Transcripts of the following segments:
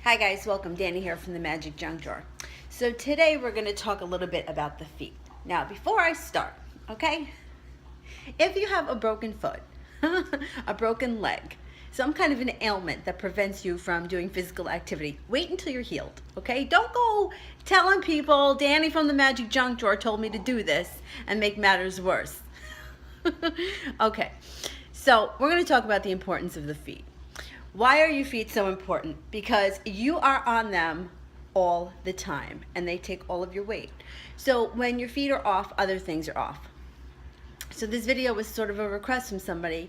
Hi guys, welcome. Danny here from the Magic Junk Drawer. So today we're going to talk a little bit about the feet. Now before I start, okay, if you have a broken foot, a broken leg, some kind of an ailment that prevents you from doing physical activity, wait until you're healed, okay? Don't go telling people Danny from the Magic Junk Drawer told me to do this and make matters worse. Okay, so we're going to talk about the importance of the feet. Why are your feet so important? Because you are on them all the time and they take all of your weight. So when your feet are off, other things are off. So this video was sort of a request from somebody.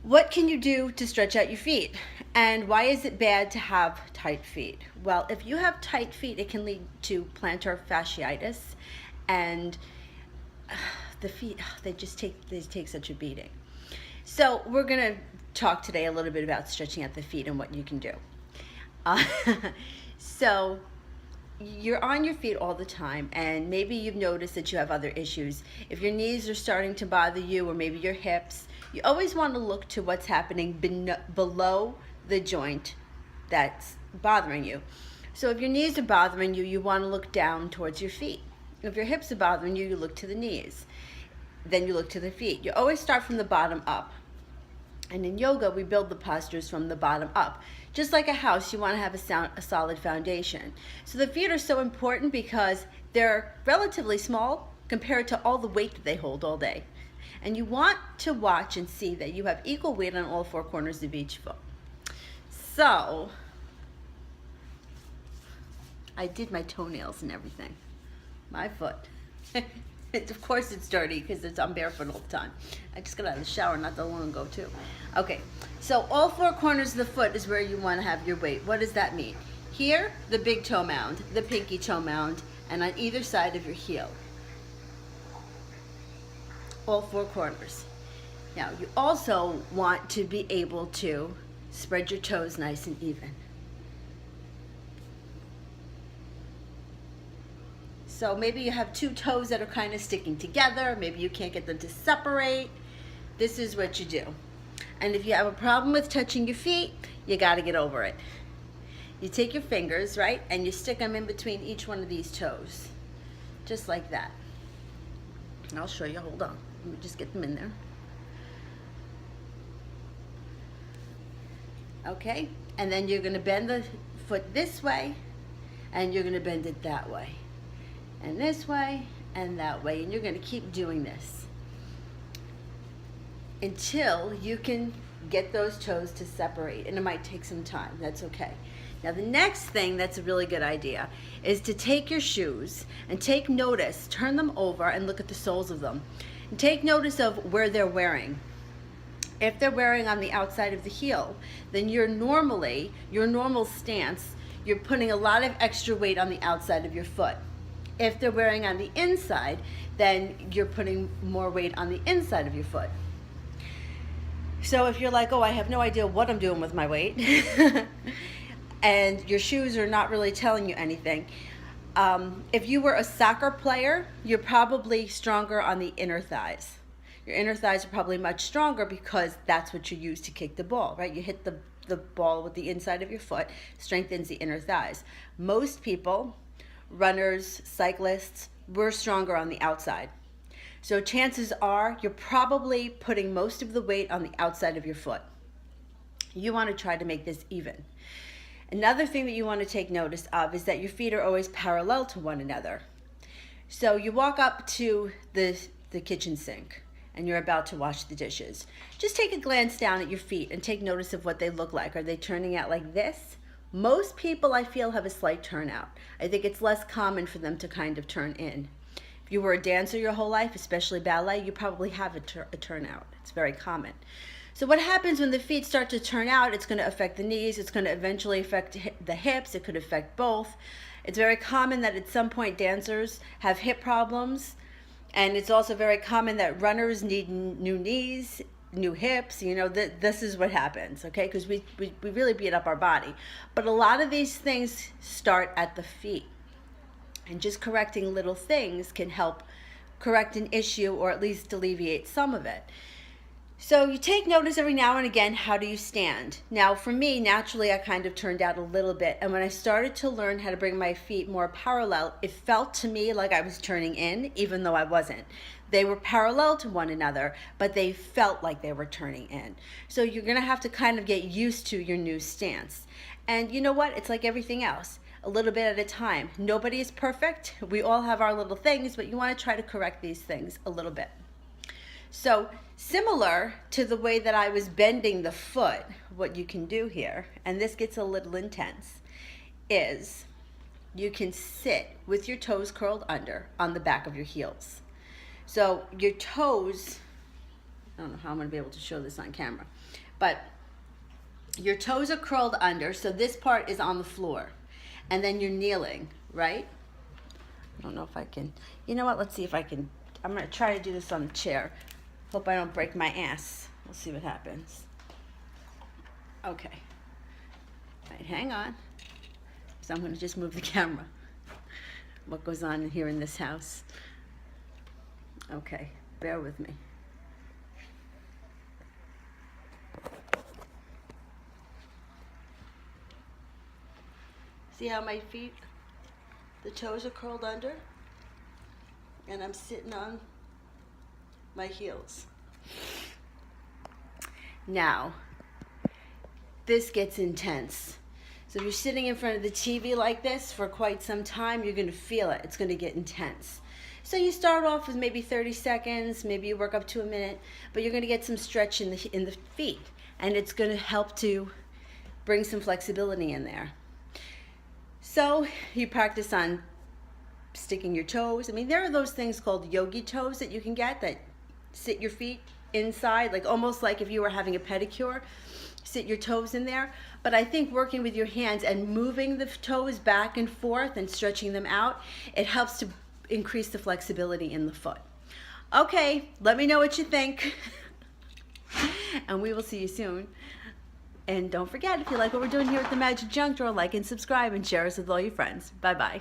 What can you do to stretch out your feet? And why is it bad to have tight feet? Well, if you have tight feet, it can lead to plantar fasciitis, and the feet, they take such a beating. So we're gonna talk today a little bit about stretching out the feet and what you can do. So you're on your feet all the time, and maybe you've noticed that you have other issues. If your knees are starting to bother you, or maybe your hips, you always want to look to what's happening below the joint that's bothering you. So if your knees are bothering you, you want to look down towards your feet. If your hips are bothering you, you look to the knees. Then you look to the feet. You always start from the bottom up. And in yoga, we build the postures from the bottom up. Just like a house, you want to have a solid foundation. So the feet are so important because they're relatively small compared to all the weight that they hold all day. And you want to watch and see that you have equal weight on all four corners of each foot. So I did my toenails and everything. My foot. Of course it's dirty because I'm barefoot all the time. I just got out of the shower not that long ago too. Okay, so all four corners of the foot is where you want to have your weight. What does that mean? Here, the big toe mound, the pinky toe mound, and on either side of your heel. All four corners. Now, you also want to be able to spread your toes nice and even. So maybe you have two toes that are kind of sticking together. Maybe you can't get them to separate. This is what you do. And if you have a problem with touching your feet, you got to get over it. You take your fingers, right, and you stick them in between each one of these toes. Just like that. And I'll show you. Hold on. Let me just get them in there. Okay? And then you're going to bend the foot this way, and you're going to bend it that way. And this way and that way, and you're going to keep doing this until you can get those toes to separate, and it might take some time. That's okay. Now the next thing that's a really good idea is to take your shoes and take notice, turn them over and look at the soles of them, and take notice of where they're wearing. If they're wearing on the outside of the heel, then your normal stance, you're putting a lot of extra weight on the outside of your foot. If they're wearing on the inside, then you're putting more weight on the inside of your foot. So if you're like, oh, I have no idea what I'm doing with my weight, and your shoes are not really telling you anything, if you were a soccer player, you're probably stronger on the inner thighs. Your inner thighs are probably much stronger because that's what you use to kick the ball, right? You hit the ball with the inside of your foot, strengthens the inner thighs. Most people, runners, cyclists, we're stronger on the outside. So chances are you're probably putting most of the weight on the outside of your foot. You want to try to make this even. Another thing that you want to take notice of is that your feet are always parallel to one another. So you walk up to the kitchen sink and you're about to wash the dishes. Just take a glance down at your feet and take notice of what they look like. Are they turning out like this? Most people, I feel, have a slight turnout. I think it's less common for them to kind of turn in. If you were a dancer your whole life, especially ballet, you probably have a turnout. It's very common. So what happens when the feet start to turn out, it's going to affect the knees, it's going to eventually affect the hips, it could affect both. It's very common that at some point dancers have hip problems, and it's also very common that runners need new knees, new hips. You know, this is what happens, okay? Because we really beat up our body. But a lot of these things start at the feet. And just correcting little things can help correct an issue or at least alleviate some of it. So you take notice every now and again, how do you stand? Now for me, naturally I kind of turned out a little bit, and when I started to learn how to bring my feet more parallel, it felt to me like I was turning in, even though I wasn't. They were parallel to one another, but they felt like they were turning in. So you're gonna have to kind of get used to your new stance. And you know what? It's like everything else, a little bit at a time. Nobody is perfect. We all have our little things, but you wanna try to correct these things a little bit. So similar to the way that I was bending the foot, what you can do here, and this gets a little intense, is you can sit with your toes curled under on the back of your heels. So your toes, I don't know how I'm going to be able to show this on camera, but your toes are curled under, so this part is on the floor, and then you're kneeling, right? I don't know if I can, you know what, let's see if I can, I'm going to try to do this on the chair. Hope I don't break my ass. We'll see what happens. Okay. All right, hang on. So I'm going to just move the camera. What goes on here in this house? Okay, bear with me. See how my feet, the toes are curled under? And I'm sitting on my heels. Now, this gets intense. So if you're sitting in front of the TV like this for quite some time, you're going to feel it. It's going to get intense. So you start off with maybe 30 seconds, maybe you work up to a minute, but you're going to get some stretch in the feet, and it's going to help to bring some flexibility in there. So you practice on sticking your toes. I mean, there are those things called yogi toes that you can get that sit your feet inside, like almost like if you were having a pedicure, sit your toes in there. But I think working with your hands and moving the toes back and forth and stretching them out, it helps to increase the flexibility in the foot. Okay, let me know what you think. And we will see you soon. And don't forget, if you like what we're doing here at the Magic Junk Drawer, like and subscribe and share us with all your friends. Bye-bye.